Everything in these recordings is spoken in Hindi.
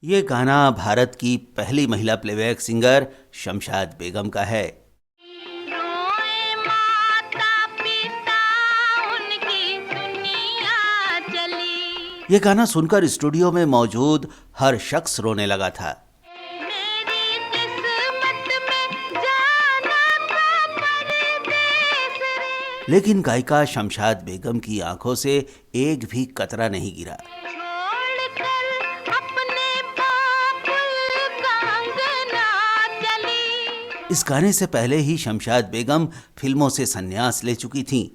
ये गाना भारत की पहली महिला प्लेबैक सिंगर शमशाद बेगम का है। रोए माता पिता उनकी दुनिया चली। ये गाना सुनकर स्टूडियो में मौजूद हर शख्स रोने लगा था। मेरी किस्मत में जाना था परदेस रे। लेकिन गायिका शमशाद बेगम की आंखों से एक भी कतरा नहीं गिरा। छोड़कर अपने बाबुल का अंगना चली। इस गाने से पहले ही शमशाद बेगम फिल्मों से संन्यास ले चुकी थीं।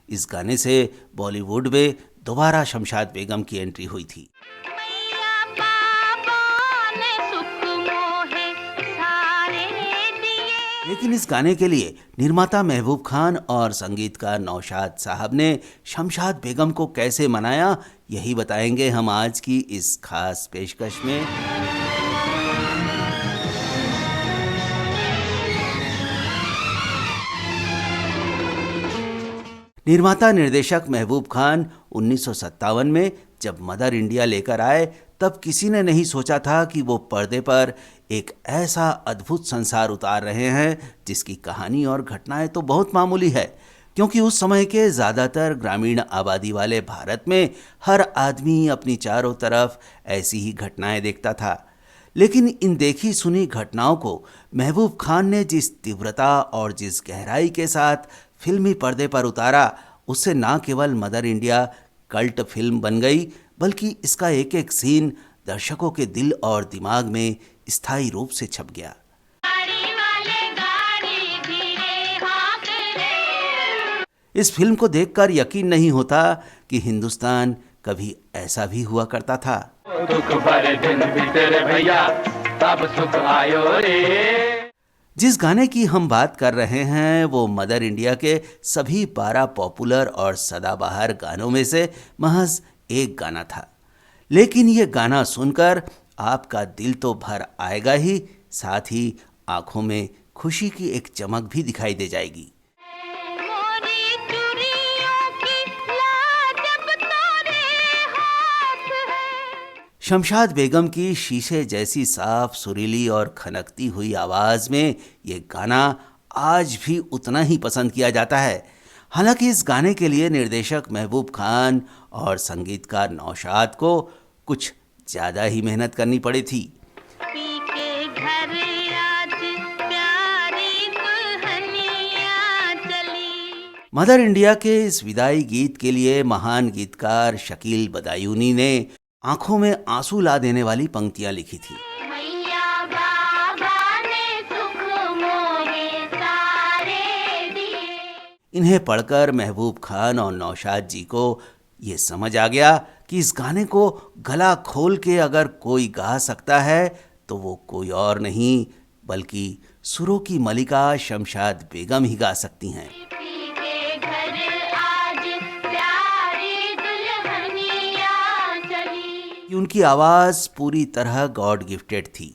इस गाने से बॉलीवुड में दोबारा शमशाद बेगम की एंट्री हुई थी। मैया बाबा ने सुख मोहे सारे दिए। लेकिन इस गाने के लिए निर्माता महबूब खान और संगीतकार नौशाद साहब ने शमशाद बेगम को कैसे मनाया, यही बताएंगे हम आज की इस खास पेशकश में। निर्माता निर्देशक महबूब खान 1957 में जब मदर इंडिया लेकर आए, तब किसी ने नहीं सोचा था कि वो पर्दे पर एक ऐसा अद्भुत संसार उतार रहे हैं जिसकी कहानी और घटनाएं तो बहुत मामूली है, क्योंकि उस समय के ज़्यादातर ग्रामीण आबादी वाले भारत में हर आदमी अपनी चारों तरफ ऐसी ही घटनाएं देखता था। लेकिन इन देखी सुनी घटनाओं को महबूब खान ने जिस तीव्रता और जिस गहराई के साथ फिल्मी पर्दे पर उतारा, उससे ना केवल मदर इंडिया कल्ट फिल्म बन गई, बल्कि इसका एक एक सीन दर्शकों के दिल और दिमाग में स्थायी रूप से छप गया। गाड़ी वाले गाड़ी धीरे हाँक रे। इस फिल्म को देखकर यकीन नहीं होता कि हिंदुस्तान कभी ऐसा भी हुआ करता था। दुख भरे दिन भी तेरे भैया तब सुख आयो रे। जिस गाने की हम बात कर रहे हैं वो मदर इंडिया के सभी 12 पॉपुलर और सदाबहार गानों में से महज एक गाना था। लेकिन ये गाना सुनकर आपका दिल तो भर आएगा ही, साथ ही आंखों में खुशी की एक चमक भी दिखाई दे जाएगी। मोरी चूड़ियों की लाजब तोरे हाथ है। शमशाद बेगम की शीशे जैसी साफ, सुरीली और खनकती हुई आवाज में ये गाना आज भी उतना ही पसंद किया जाता है। हालांकि इस गाने के लिए निर्देशक महबूब खान और संगीतकार नौशाद को कुछ ज्यादा ही मेहनत करनी पड़ी थी। पी के घर आज प्यारी दुल्हनिया चली। मदर इंडिया के इस विदाई गीत के लिए महान गीतकार शकील बदायूनी ने आंखों में आंसू ला देने वाली पंक्तियां लिखी थी। मैया बाबा ने सुख मोहे सारे दिए। इन्हें पढ़कर महबूब खान और नौशाद जी को ये समझ आ गया कि इस गाने को गला खोल के अगर कोई गा सकता है तो वो कोई और नहीं बल्कि सुरों की मलिका शमशाद बेगम ही गा सकती हैं। पी के घर आज प्यारी दुल्हनिया चली। कि उनकी आवाज पूरी तरह गॉड गिफ्टेड थी।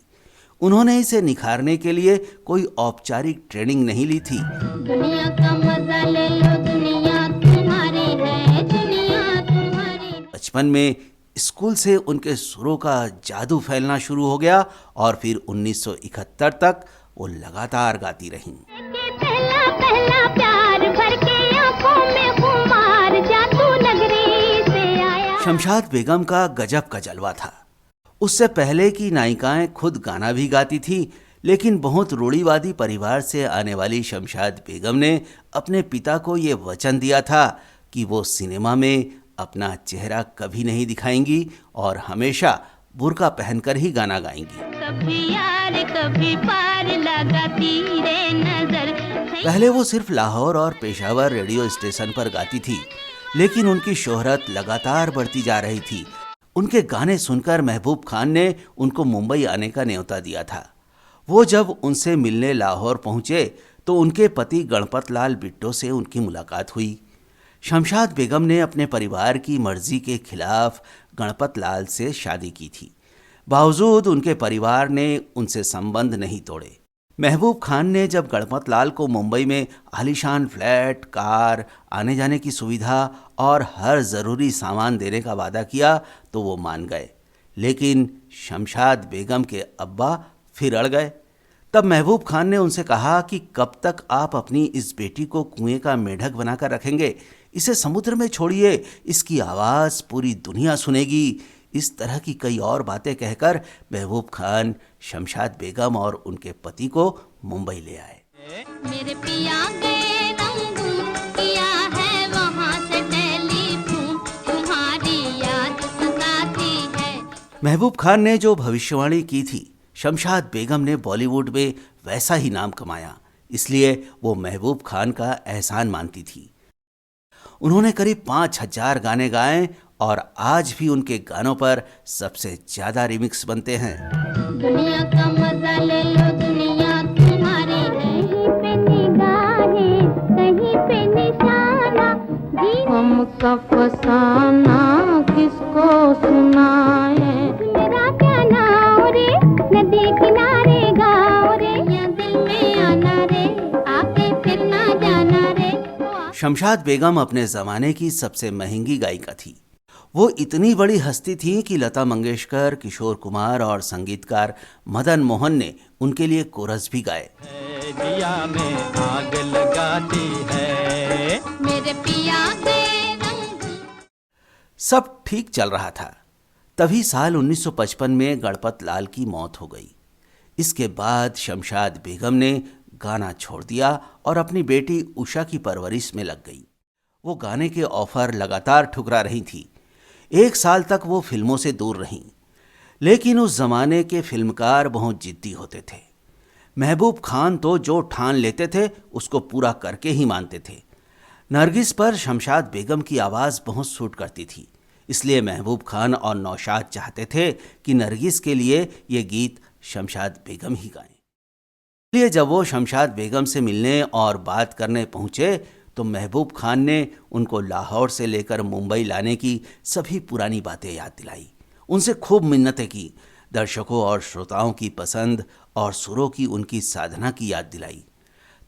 उन्होंने इसे निखारने के लिए कोई औपचारिक ट्रेनिंग नहीं ली थी। दुनिया का मजा ले लो, दुनिया तुम्हारी है, दुनिया तुम्हारी। बचपन में स्कूल से उनके सुरों का जादू फैलना शुरू हो गया और फिर 1971 तक वो लगातार गाती रहीं। पहला पहला प्यार भर के आंखों में खुमार जादू नगरी से आया। शमशाद बेगम का गजब का जलवा था। उससे पहले की नायिकाएं खुद गाना भी गाती थी, लेकिन बहुत रूढ़िवादी परिवार से आने वाली शमशाद बेगम ने अपने पिता को ये वचन दिया था कि वो सिनेमा में अपना चेहरा कभी नहीं दिखाएंगी और हमेशा बुर्का पहनकर ही गाना गाएंगी। कभी यार कभी पार लगाती रे नजर। पहले वो सिर्फ लाहौर और पेशावर रेडियो स्टेशन पर गाती थी, लेकिन उनकी शोहरत लगातार बढ़ती जा रही थी। उनके गाने सुनकर महबूब खान ने उनको मुंबई आने का न्योता दिया था। वो जब उनसे मिलने लाहौर पहुंचे तो उनके पति गणपत लाल बिट्टो से उनकी मुलाकात हुई। शमशाद बेगम ने अपने परिवार की मर्जी के खिलाफ गणपत लाल से शादी की थी। बावजूद उनके परिवार ने उनसे संबंध नहीं तोड़े। महबूब खान ने जब गणपत लाल को मुंबई में आलीशान फ्लैट, कार, आने जाने की सुविधा और हर ज़रूरी सामान देने का वादा किया तो वो मान गए। लेकिन शमशाद बेगम के अब्बा फिर अड़ गए। तब महबूब खान ने उनसे कहा कि कब तक आप अपनी इस बेटी को कुएं का मेढक बनाकर रखेंगे, इसे समुद्र में छोड़िए, इसकी आवाज़ पूरी दुनिया सुनेगी। इस तरह की कई और बातें कहकर महबूब खान शमशाद बेगम और उनके पति को मुंबई ले आए। मेरे पिया गए रंगून, किया है वहाँ से टेलीफोन, तुम्हारी याद सताती है। महबूब खान ने जो भविष्यवाणी की थी, शमशाद बेगम ने बॉलीवुड में वैसा ही नाम कमाया, इसलिए वो महबूब खान का एहसान मानती थी। उन्होंने करीब 5000 गाने गाए और आज भी उनके गानों पर सबसे ज्यादा रिमिक्स बनते हैं। दुनिया का मजा ले लो, दुनिया तुम्हारी है, कहीं पे निगाहें, कहीं पे निशाना, हमका फसाना किसको सुनाए। मेरा क्या नाम रे, नदी किनारे गाँव रे, या दिल में आना रे, आके फिर ना जाना रे। शमशाद बेगम अपने जमाने की सबसे महंगी गायिका थी। वो इतनी बड़ी हस्ती थी कि लता मंगेशकर, किशोर कुमार और संगीतकार मदन मोहन ने उनके लिए कोरस भी गाए। दिया में आग लगाती है, मेरे पिया के रंग। सब ठीक चल रहा था, तभी साल 1955 में गणपत लाल की मौत हो गई। इसके बाद शमशाद बेगम ने गाना छोड़ दिया और अपनी बेटी उषा की परवरिश में लग गई। वो गाने के ऑफर लगातार ठुकरा रही थी। 1 साल तक वो फिल्मों से दूर रहीं, लेकिन उस जमाने के फिल्मकार बहुत जिद्दी होते थे। महबूब खान तो जो ठान लेते थे उसको पूरा करके ही मानते थे। नरगिस पर शमशाद बेगम की आवाज़ बहुत सूट करती थी, इसलिए महबूब खान और नौशाद चाहते थे कि नरगिस के लिए ये गीत शमशाद बेगम ही गाएं। इसलिए जब वो शमशाद बेगम से मिलने और बात करने पहुंचे तो महबूब खान ने उनको लाहौर से लेकर मुंबई लाने की सभी पुरानी बातें याद दिलाई। उनसे खूब मिन्नतें की, दर्शकों और श्रोताओं की पसंद और सुरों की उनकी साधना की याद दिलाई।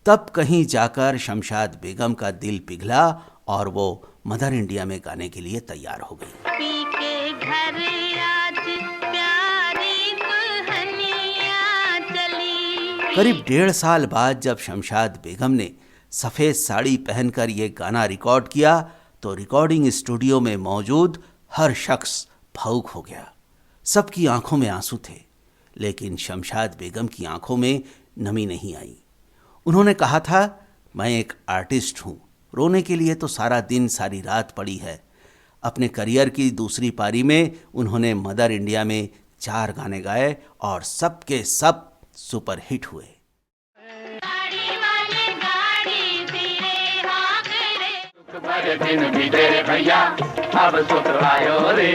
तब कहीं जाकर शमशाद बेगम का दिल पिघला और वो मदर इंडिया में गाने के लिए तैयार हो गई। पी के घर आज प्यारी दुल्हनिया चली। करीब 1.5 साल बाद जब शमशाद बेगम ने सफ़ेद साड़ी पहनकर ये गाना रिकॉर्ड किया तो रिकॉर्डिंग स्टूडियो में मौजूद हर शख्स भावुक हो गया। सबकी आंखों में आंसू थे, लेकिन शमशाद बेगम की आंखों में नमी नहीं आई। उन्होंने कहा था, मैं एक आर्टिस्ट हूँ, रोने के लिए तो सारा दिन सारी रात पड़ी है। अपने करियर की दूसरी पारी में उन्होंने मदर इंडिया में 4 गाने गाए और सब के सब सुपर हिट हुए। भरे दिन बीते रे भैया, अब सुख आयो रे।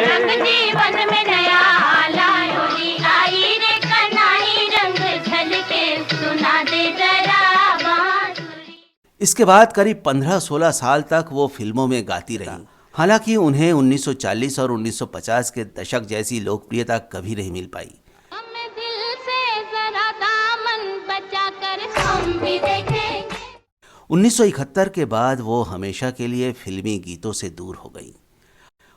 रंग जीवन में नया लायो री, आई रे कन्हई रंग झलके, सुना दे जरा बांसुरी। इसके बाद करीब 15-16 साल तक वो फिल्मों में गाती रही। हालांकि उन्हें 1940 और 1950 के दशक जैसी लोकप्रियता कभी नहीं मिल पाई। हमें दिल से जरा दामन बचा कर हम भी देखेंगे। 1971 के बाद वो हमेशा के लिए फिल्मी गीतों से दूर हो गई।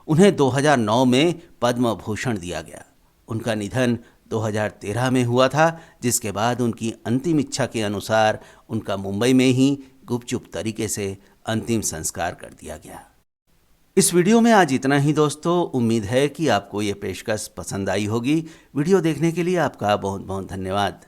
उन्हें 2009 में पद्म भूषण दिया गया। उनका निधन 2013 में हुआ था, जिसके बाद उनकी अंतिम इच्छा के अनुसार उनका मुंबई में ही गुपचुप तरीके से अंतिम संस्कार कर दिया गया। इस वीडियो में आज इतना ही दोस्तों। उम्मीद है कि आपको ये पेशकश पसंद आई होगी। वीडियो देखने के लिए आपका बहुत बहुत धन्यवाद।